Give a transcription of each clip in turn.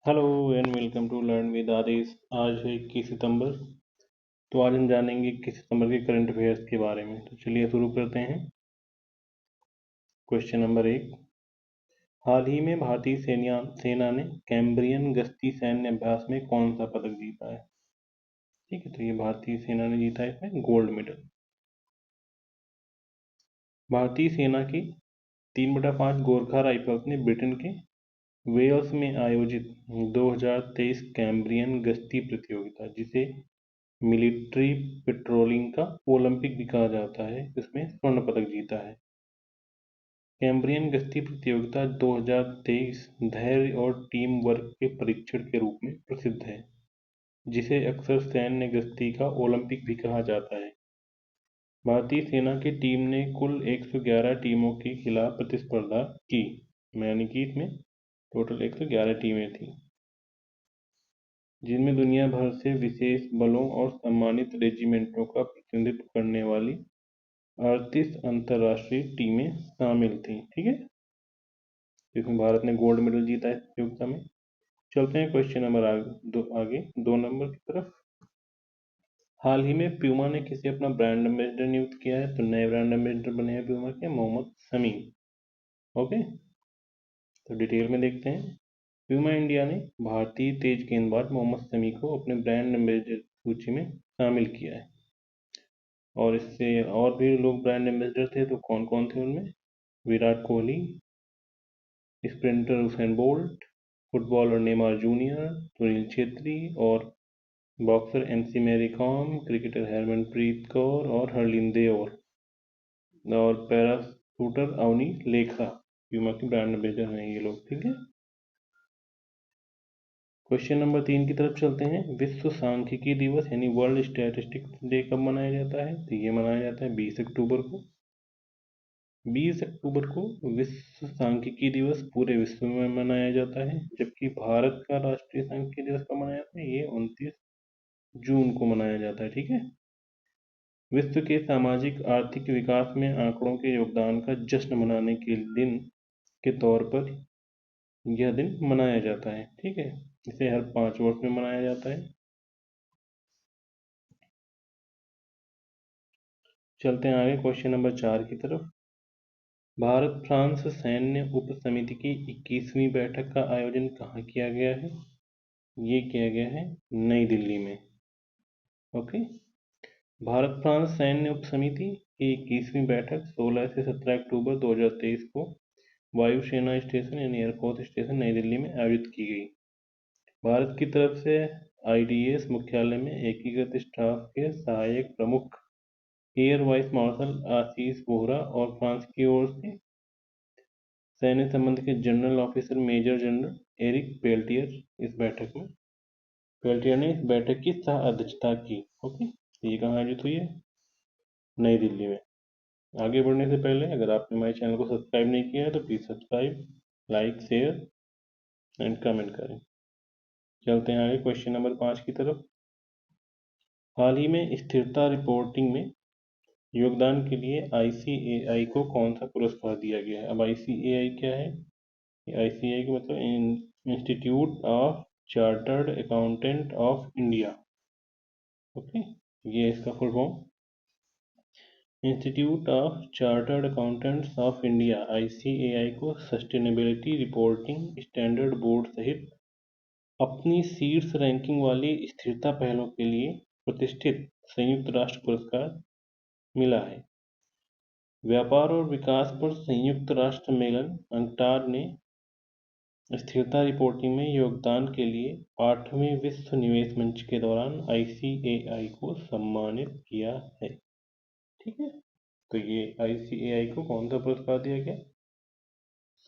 Hello and welcome to learn with Adish. आज है 21 सितंबर। तो आज हम जानेंगे 21 सितंबर के करंट अफेयर्स के बारे में। तो चलिए शुरू करते हैं। Question number 1। हाल ही में भारतीय सेना ने कैम्ब्रियन गश्ती सैन्य अभ्यास में कौन सा पदक जीता है? ठीक है, तो ये भारतीय सेना ने जीता है इसमें गोल्ड मेडल। भारतीय सेना की 3/5 गोरखा राइफल्स ने ब्रिटेन के वेल्स में आयोजित 2023 कैम्ब्रियन गश्ती प्रतियोगिता, जिसे मिलिट्री पेट्रोलिंग का ओलंपिक भी कहा जाता है, इसमें स्वर्ण पदक जीता है। कैम्ब्रियन गश्ती प्रतियोगिता 2023 धैर्य और टीम वर्क के परीक्षण के रूप में प्रसिद्ध है, जिसे अक्सर सैन्य गश्ती का ओलंपिक भी कहा जाता है। भारतीय सेना की टीम ने कुल 111 टीमों के खिलाफ प्रतिस्पर्धा की, यानी कि इसमें टोटल 111 टीमें थीं, जिनमें दुनिया भर से विशेष बलों और सम्मानित रेजिमेंटों का प्रतिनिधित्व करने वाली 38 अंतर्राष्ट्रीय टीमें शामिल थीं। ठीक है, जिसमें भारत ने गोल्ड मेडल जीता है इस प्रतियोगिता में। चलते हैं क्वेश्चन नंबर आगे 2 नंबर की तरफ। हाल ही में प्यूमा ने किसे अपना ब्रांड एम्बेसडर नियुक्त किया है? तो नए ब्रांड एम्बेसडर बने हैं प्यूमा के मोहम्मद शमी। ओके, तो डिटेल में देखते हैं। प्यूमा इंडिया ने भारतीय तेज गेंदबाज मोहम्मद शमी को अपने ब्रांड एम्बेसडर सूची में शामिल किया है। और इससे और भी लोग ब्रांड एम्बेसडर थे, तो कौन कौन थे उनमें? Virat Kohli, sprinter Usain Bolt, footballer Neymar junior, Sunil Chhetri और boxer MC Mary Kom, cricketer Harmanpreet Kaur और हरलिन और पैरा शूटर अवनी लेखा प्यूमा के ब्रांड एम्बेसडर हैं ये लोग। ठीक है, क्वेश्चन नंबर 3 की तरफ चलते हैं। विश्व सांख्यिकी दिवस यानी वर्ल्ड स्टैटिस्टिक्स डे कब मनाया जाता है? तो ये मनाया जाता है 20 अक्टूबर को। 20 अक्टूबर को विश्व सांख्यिकी दिवस पूरे विश्व में मनाया जाता है, जबकि भारत का राष्ट्रीय सांख्यिकी दिवस कब मनाया जाता है? ये 29 जून को मनाया जाता है। ठीक है, विश्व के सामाजिक आर्थिक विकास में आंकड़ों के योगदान का जश्न मनाने के दिन के तौर पर यह दिन मनाया जाता है। ठीक है, इसे हर 5 वर्ष में मनाया जाता है। चलते हैं आगे क्वेश्चन नंबर 4 की तरफ। भारत फ्रांस सैन्य उप समिति की 21वीं बैठक का आयोजन कहाँ किया गया है? ये किया गया है नई दिल्ली में। ओके, भारत फ्रांस सैन्य उप समिति की 21वीं बैठक 16 से 17 अक्टूबर 2023 को वायुसेना स्टेशन यानी एयरफोर्स स्टेशन नई दिल्ली में आयोजित की गई। भारत की तरफ से आईडीएस मुख्यालय में एकीकृत स्टाफ के सहायक प्रमुख air vice marshal Ashish Bohra और फ्रांस की ओर से सैन्य संबंध के general officer major general Eric Peltier ने इस बैठक की सह अध्यक्षता की। ओके, ये कहाँ आयोजित हुई है? नई दिल्ली में। आगे बढ़ने से पहले अगर आपने हमारे चैनल को सब्सक्राइब नहीं किया है तो please subscribe, like, share and comment करें। चलते हैं आगे क्वेश्चन नंबर 5 की तरफ। हाल ही में स्थिरता रिपोर्टिंग में योगदान के लिए आईसीएआई को कौन सा पुरस्कार दिया गया है? अब आईसीएआई क्या है? आईसीएआई का मतलब institute of chartered accountant of India. Okay, ये इसका full form institute of chartered accountants of India ICAI को सस्टेनेबिलिटी रिपोर्टिंग स्टैंडर्ड बोर्ड सहित अपनी शीर्ष रैंकिंग वाली स्थिरता पहलों के लिए प्रतिष्ठित संयुक्त राष्ट्र पुरस्कार मिला है। व्यापार और विकास पर संयुक्त राष्ट्र सम्मेलन अंक्टाड ने स्थिरता रिपोर्टिंग में योगदान के लिए 8वें विश्व निवेश मंच के दौरान आईसीएआई को सम्मानित किया है। ठीक है, तो ये आईसीएआई को कौन सा पुरस्कार दिया गया?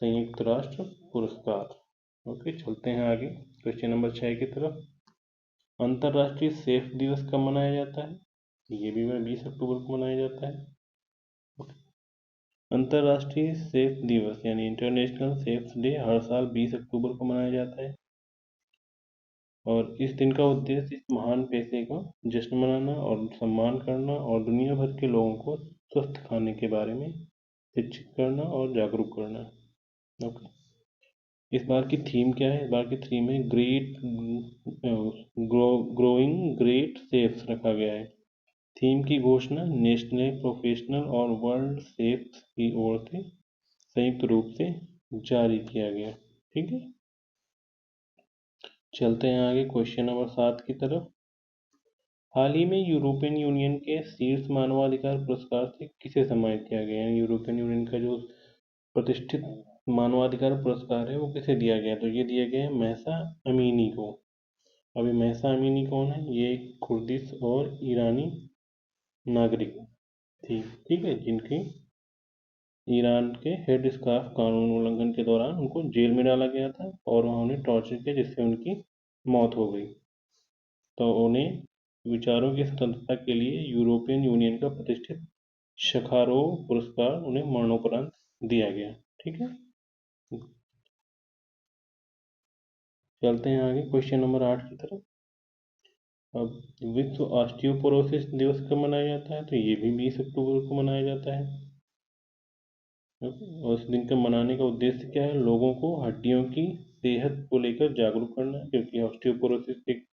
संयुक्त राष्ट्र पुरस्कार। ओके, चलते हैं आगे क्वेश्चन नंबर 6 की तरफ। अंतर्राष्ट्रीय सेफ दिवस कब मनाया जाता है? ये भी 20 अक्टूबर को मनाया जाता है। अंतर्राष्ट्रीय सेफ दिवस यानी इंटरनेशनल सेफ डे हर साल 20 अक्टूबर को मनाया जाता है और इस दिन का उद्देश्य इस महान पेशे का जश्न मनाना और सम्मान करना और दुनिया भर के लोगों को स्वस्थ खाने के बारे में शिक्षित करना और जागरूक करना। ओके, इस बार की थीम क्या है? इस बार की थीम है ग्रेट ग्रोइंग ग्रेट सेफ्स रखा गया है। थीम की घोषणा नेशनल, प्रोफेशनल और वर्ल्ड सेफ्स की ओर से संयुक्त रूप से जारी किया गया। ठीक है, चलते हैं आगे क्वेश्चन नंबर 7 की तरफ। हाल ही में यूरोपियन यूनियन के शीर्ष मानवाधिकार पुरस्कार से किसे सम्मानित किया गया है? यूरोपियन यूनियन का जो प्रतिष्ठित मानवाधिकार पुरस्कार है वो किसे दिया गया? तो ये दिया गया है महसा अमीनी को। अभी महसा अमीनी कौन है? ये एक कुर्दिश और ईरानी नागरिक थी, ठीक है, जिनकी ईरान के हेड स्कार्फ कानून उल्लंघन के दौरान उनको जेल में डाला गया था और उन्होंने टॉर्चर किया जिससे उनकी मौत हो गई। तो उन्हें विचारों की स्वतंत्रता के लिए यूरोपियन यूनियन का प्रतिष्ठित शखारोव पुरस्कार उन्हें मरणोपरांत दिया गया। ठीक है, चलते हैं आगे क्वेश्चन नंबर 8 की तरफ। अब विश्व ऑस्टियोपोरोसिस दिवस कब मनाया जाता है? तो ये भी 20 अक्टूबर को मनाया जाता है। और इस दिन का मनाने का उद्देश्य क्या है? लोगों को हड्डियों की सेहत को लेकर जागरूक करना है, क्योंकि ऑस्टियोपोरोसिस एक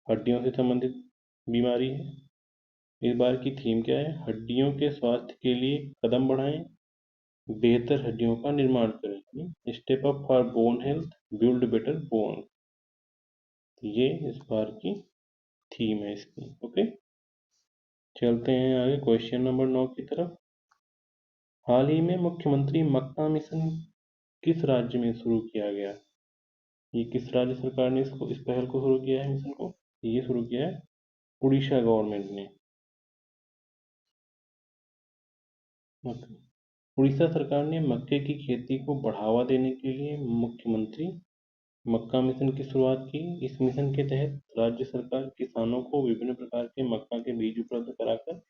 हड्डियों से संबंधित बीमारी है। इस बार की थीम क्या है? हड्डियों के स्वास्थ्य के लिए कदम बढ़ाएं, बेहतर हड्डियों का निर्माण करें। Step up for bone health, build better bone. ये इस बार की थीम है इसकी। ओके, चलते हैं आगे क्वेश्चन नंबर 9 की तरफ। हाल ही में मुख्यमंत्री मक्का मिशन किस राज्य में शुरू किया गया? ये किस राज्य सरकार ने इस पहल को शुरू किया है, मिशन को? ये शुरू किया है उड़ीसा गवर्नमेंट ने। ओके। उड़ीसा सरकार ने मक्के की खेती को बढ़ावा देने के लिए मुख्यमंत्री मक्का मिशन की शुरुआत की। इस मिशन के तहत राज्य सरकार किसानों को विभिन्न प्रकार के मक्का के बीज उपलब्ध कराकर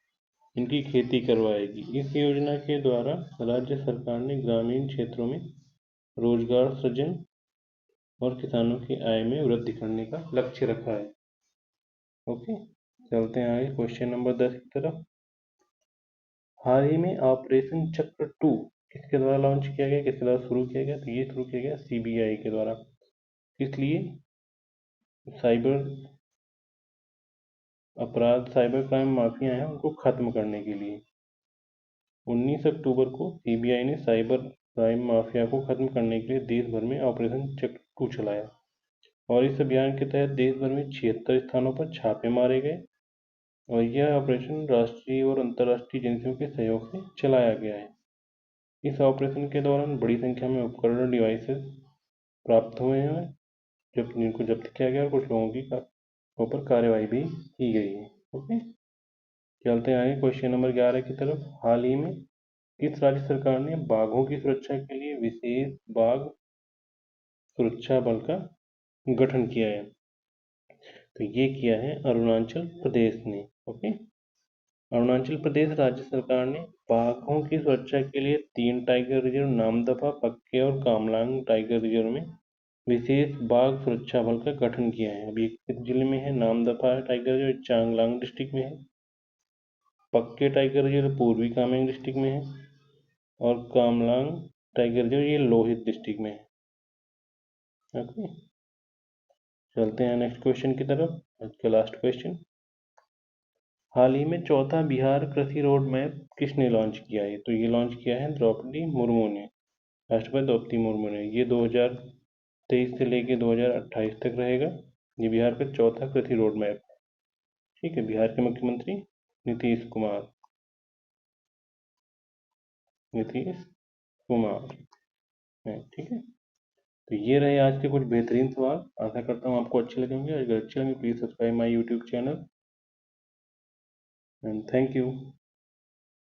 इनकी खेती करवाएगी। इस योजना के द्वारा राज्य सरकार ने ग्रामीण क्षेत्रों में रोजगार सृजन और किसानों की आय में वृद्धि करने का लक्ष्य रखा है। ओके, चलते हैं आगे क्वेश्चन नंबर 10 की तरफ। हाल ही में ऑपरेशन चक्र 2 किसके द्वारा लॉन्च किया गया, किसके द्वारा शुरू किया गया? तो ये शुरू किया गया सीबीआई के द्वारा। इसलिए साइबर अपराध, साइबर क्राइम माफिया हैं उनको खत्म करने के लिए 19 अक्टूबर को सीबीआई ने साइबर क्राइम माफिया को खत्म करने के लिए देश भर में ऑपरेशन चक्र 2 चलाया। और इस अभियान के तहत देश भर में 76 स्थानों पर छापे मारे गए और यह ऑपरेशन राष्ट्रीय और अंतर्राष्ट्रीय एजेंसियों के सहयोग से चलाया गया है। इस ऑपरेशन के दौरान बड़ी संख्या में उपकरण डिवाइसेस प्राप्त हुए हैं जब जिनको जब्त किया गया और कुछ लोगों की ऊपर कार्रवाई भी की गई है। ओके, चलते हैं आगे क्वेश्चन नंबर 11 की तरफ। हाल ही में किस राज्य सरकार ने बाघों की सुरक्षा के लिए विशेष बाघ सुरक्षा बल का गठन किया है? तो ये किया है अरुणाचल प्रदेश ने। ओके, अरुणाचल प्रदेश राज्य सरकार ने बाघों की सुरक्षा के लिए 3 टाइगर रिजर्व नामदफा, पक्के और कामलांग टाइगर रिजर्व में विशेष बाघ सुरक्षा बल का गठन किया है। अभी किस जिले में है? Namdapha tiger reserve Changlang district में है। पक्के टाइगर रिजर्व पूर्वी कामेंग डिस्ट्रिक्ट में है और कामलांग टाइगर रिजर्व ये लोहित डिस्ट्रिक्ट में है। ओके, चलते हैं नेक्स्ट क्वेश्चन की तरफ। आज का लास्ट क्वेश्चन। हाल ही में चौथा बिहार कृषि रोड मैप किसने लॉन्च किया है? तो ये लॉन्च किया है द्रौपदी मुर्मू ने, राष्ट्रपति द्रौपदी मुर्मू ने। ये 2023 से लेके 2028 तक रहेगा। ये बिहार का चौथा कृषि रोड मैप। ठीक है, बिहार के मुख्यमंत्री नीतीश कुमार, नीतीश कुमार है। ठीक है, तो ये रहे आज के कुछ बेहतरीन सवाल। आशा करता हूँ आपको अच्छे लगेंगे। अगर अच्छे लगे please subscribe my YouTube channel and thank you.